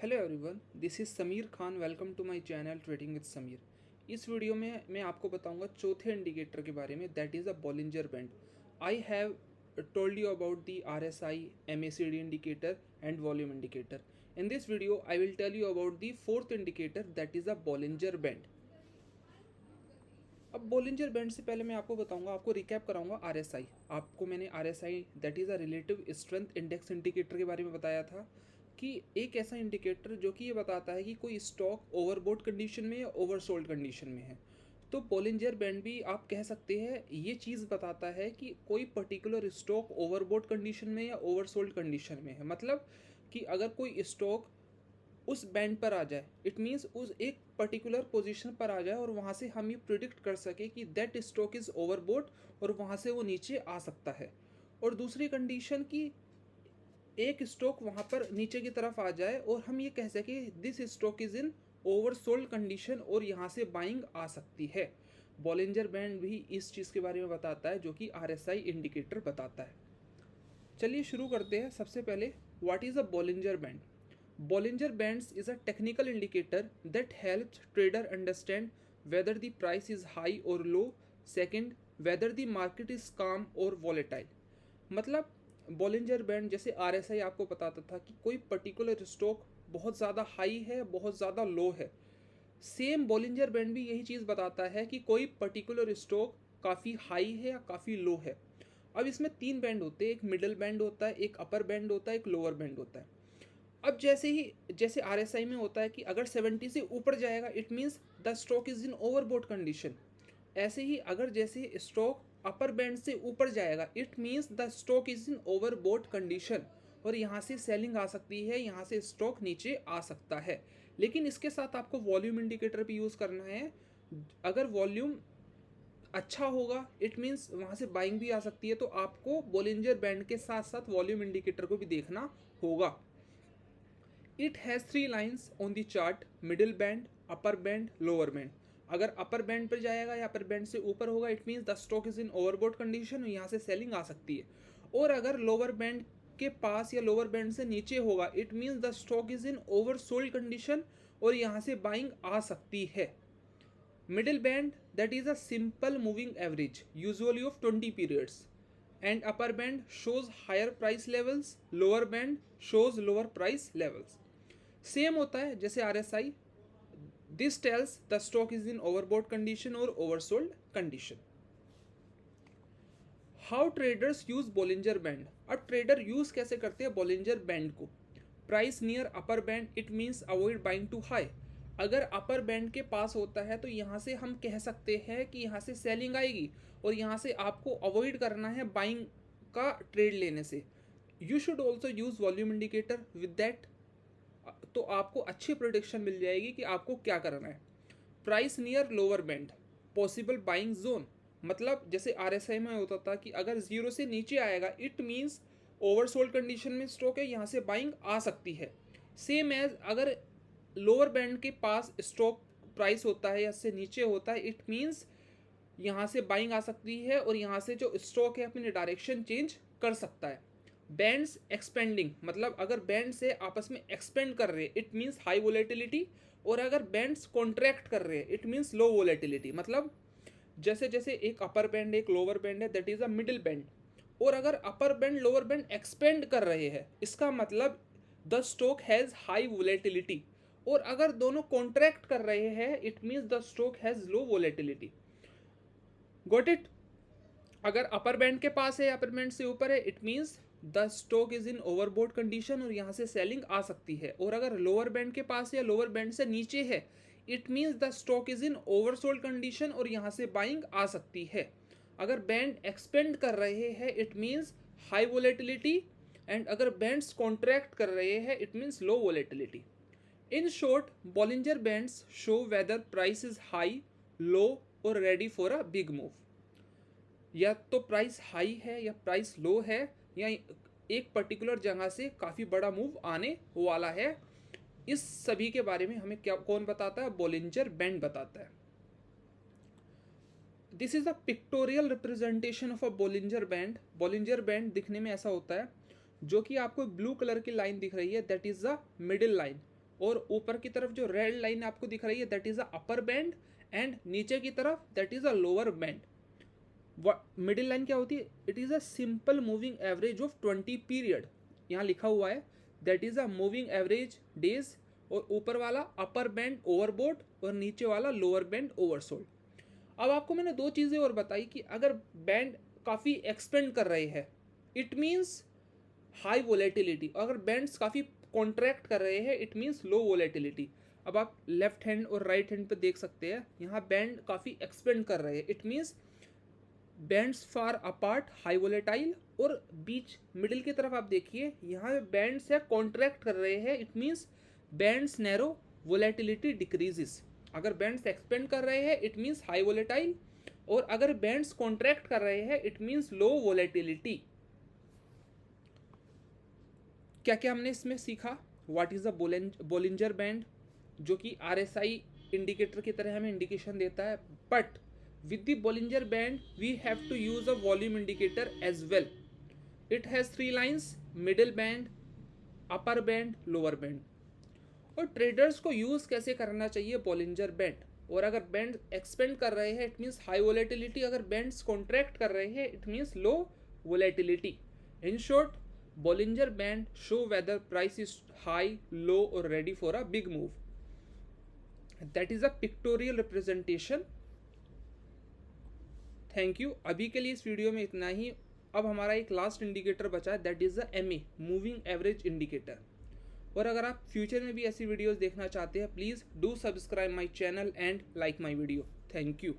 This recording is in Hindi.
Hello everyone, this is Sameer Khan. Welcome to my channel trading with Sameer. इस वीडियो में मैं आपको बताऊंगा चौथे इंडिकेटर के बारे में, that is a Bollinger band. I have told you about the RSI, MACD indicator and volume indicator. In this video, I will tell you about the fourth indicator, that is a Bollinger Band. अब बॉलिंजर बैंड से पहले मैं आपको बताऊंगा, आपको रिकैप कराऊंगा आरएसआई। आपको मैंने RSI that is a relative strength index indicator के बारे में बताया था कि एक ऐसा इंडिकेटर जो कि ये बताता है कि कोई स्टॉक ओवरबॉट कंडीशन में या ओवरसोल्ड कंडीशन में है। तो बॉलिंजर बैंड भी आप कह सकते हैं ये चीज़ बताता है कि कोई पर्टिकुलर स्टॉक ओवरबॉट कंडीशन में या ओवरसोल्ड कंडीशन में है। मतलब कि अगर कोई स्टॉक उस बैंड पर आ जाए, इट मीन्स उस एक पर्टिकुलर पोजीशन पर आ जाए और वहाँ से हम ये प्रिडिक्ट कर सके कि दैट स्टॉक इज़ ओवरबॉट और वहाँ से वो नीचे आ सकता है। और दूसरी कंडीशन कि एक स्टॉक वहाँ पर नीचे की तरफ आ जाए और हम ये कह सके this stock is in oversold condition और यहाँ से बाइंग आ सकती है। बॉलिंजर बैंड भी इस चीज़ के बारे में बताता है जो कि आरएसआई इंडिकेटर बताता है। चलिए शुरू करते हैं। सबसे पहले what is a Bollinger band? Bollinger Bands is a technical indicator that helps trader understand whether the price is high or low. Second, whether the market is calm or volatile. मतलब Bollinger Band जैसे RSI आपको बताता था कि कोई पर्टिकुलर स्टॉक बहुत ज़्यादा हाई है, बहुत ज़्यादा लो है। सेम Bollinger Band भी यही चीज़ बताता है कि कोई पर्टिकुलर स्टॉक काफ़ी हाई है या काफ़ी लो है। अब इसमें तीन बैंड होते हैं, एक मिडल बैंड होता है, एक अपर बैंड होता है, एक लोअर बैंड होता है। अब जैसे आरएसआई में होता है कि अगर 70 से ऊपर जाएगा it means the stock is in overbought condition. ऐसे ही अगर जैसे स्टॉक अपर बैंड से ऊपर जाएगा it means the stock is in overbought condition और यहाँ से सेलिंग आ सकती है, यहाँ से स्टॉक नीचे आ सकता है। लेकिन इसके साथ आपको वॉल्यूम इंडिकेटर भी यूज़ करना है। अगर वॉल्यूम अच्छा होगा इट मीन्स वहाँ से बाइंग भी आ सकती है, तो आपको बॉलिंजर बैंड के साथ साथ वॉल्यूम इंडिकेटर को भी देखना होगा। It has three lines on the chart, middle band, upper band, lower band. अगर अपर बैंड पर जाएगा या अपर बैंड से ऊपर होगा it means the stock is in overbought condition और यहाँ से सेलिंग आ सकती है। और अगर लोअर बैंड के पास या लोअर बैंड से नीचे होगा it means the stock is in oversold condition और यहाँ से बाइंग आ सकती है। Middle band that is a simple moving average usually of 20 periods and upper band shows higher price levels, lower band shows lower price levels. Same होता है जैसे RSI, this tells the stock is in overbought condition और oversold condition. How traders use Bollinger band? अब ट्रेडर यूज कैसे करते हैं बॉलिंजर बैंड को? Price near upper band it means avoid buying too high. अगर अपर बैंड के पास होता है तो यहाँ से हम कह सकते हैं कि यहाँ से सेलिंग आएगी और यहाँ से आपको अवॉइड करना है बाइंग का ट्रेड लेने से। You should also use volume indicator with that, तो आपको अच्छी प्रोडिक्शन मिल जाएगी कि आपको क्या करना है। Price near lower band possible buying zone, मतलब जैसे आरएसआई में होता था कि अगर जीरो से नीचे आएगा इट मीन्स ओवरसोल्ड कंडीशन में स्टॉक है, यहाँ से बाइंग आ सकती है। सेम एज अगर लोअर बैंड के पास स्टॉक प्राइस होता है या से नीचे होता है इट मीन्स यहाँ से बाइंग आ सकती है और यहाँ से जो स्टॉक है अपनी डायरेक्शन चेंज कर सकता है। बैंड्स एक्सपेंडिंग, मतलब अगर बैंड से आपस में एक्सपेंड कर रहे हैं इट मीन्स हाई वोलेटिलिटी, और अगर बैंड्स कॉन्ट्रैक्ट कर रहे हैं इट मीन्स लो वोलेटिलिटी। मतलब जैसे जैसे एक अपर बैंड एक लोअर बैंड है that is a middle band, और अगर upper band lower band expand कर रहे हैं इसका मतलब the stock has high volatility, और अगर दोनों कॉन्ट्रैक्ट कर रहे हैं it means the stock has low volatility. Got it? अगर अपर बैंड के पास है अपर बैंड से ऊपर है it means the stock is in overbought condition और यहाँ से सेलिंग आ सकती है, और अगर लोअर बैंड के पास या लोअर बैंड से नीचे है it means the stock is in oversold condition और यहाँ से बाइंग आ सकती है। अगर बैंड एक्सपेंड कर रहे हैं it means high volatility, and अगर बैंड्स कॉन्ट्रैक्ट कर रहे हैं it means low volatility. In short Bollinger bands show whether price is high, low और ready for a big move. या तो प्राइस हाई है या प्राइस लो है या एक पर्टिकुलर जगह से काफ़ी बड़ा मूव आने वाला है। इस सभी के बारे में हमें क्या कौन बताता है? बॉलिंजर बैंड बताता है। This is a pictorial representation of a Bollinger band. Bollinger band दिखने में ऐसा होता है, जो कि आपको ब्लू कलर की लाइन दिख रही है that is the middle line. और ऊपर की तरफ जो रेड लाइन आपको दिख रही है that is a upper band and नीचे की तरफ that is a lower band. Middle line क्या होती है? It is a simple moving average of 20 period, यहाँ लिखा हुआ है that is a moving average days, और ऊपर वाला अपर बैंड ओवरबोट और नीचे वाला लोअर बैंड ओवरसोल्ड। अब आपको मैंने दो चीज़ें और बताई कि अगर बैंड काफ़ी एक्सपेंड कर रहे हैं इट मीन्स हाई वोलेटिलिटी, अगर बैंड्स काफ़ी कॉन्ट्रैक्ट कर रहे हैं इट मीन्स लो वोलेटिलिटी। अब आप लेफ्ट हैंड और राइट हैंड पे देख सकते हैं, यहाँ बैंड काफ़ी एक्सपेंड कर रहे हैं, it means bands far apart high volatile, और बीच मिडिल की तरफ आप देखिए यहाँ बैंड्स है कॉन्ट्रैक्ट कर रहे हैं, it means bands narrow volatility decreases. अगर बैंड्स एक्सपेंड कर रहे हैं इट मीन्स हाई वोलेटाइल, और अगर बैंड्स कॉन्ट्रैक्ट कर रहे हैं इट मीन्स लो वोलेटिलिटी। क्या क्या हमने इसमें सीखा? What is a Bollinger band, जो कि आरएसआई इंडिकेटर की तरह हमें इंडिकेशन देता है, but with the Bollinger Band we have to use a volume indicator as well. It has 3 lines, middle band, upper band, lower band. और ट्रेडर्स को यूज़ कैसे करना चाहिए Bollinger Band, और अगर बैंड एक्सपेंड कर रहे हैं इट मीन्स हाई वोलेटिलिटी, अगर बैंड्स कॉन्ट्रैक्ट कर रहे हैं it means low volatility. In short Bollinger Band show whether price is high, low or ready for a big move. That is a pictorial representation. Thank you. अभी के लिए इस वीडियो में इतना ही। अब हमारा एक लास्ट इंडिकेटर बचा है that is the MA moving average indicator. और अगर आप फ्यूचर में भी ऐसी वीडियोस देखना चाहते हैं please do subscribe my channel and like my video. Thank you.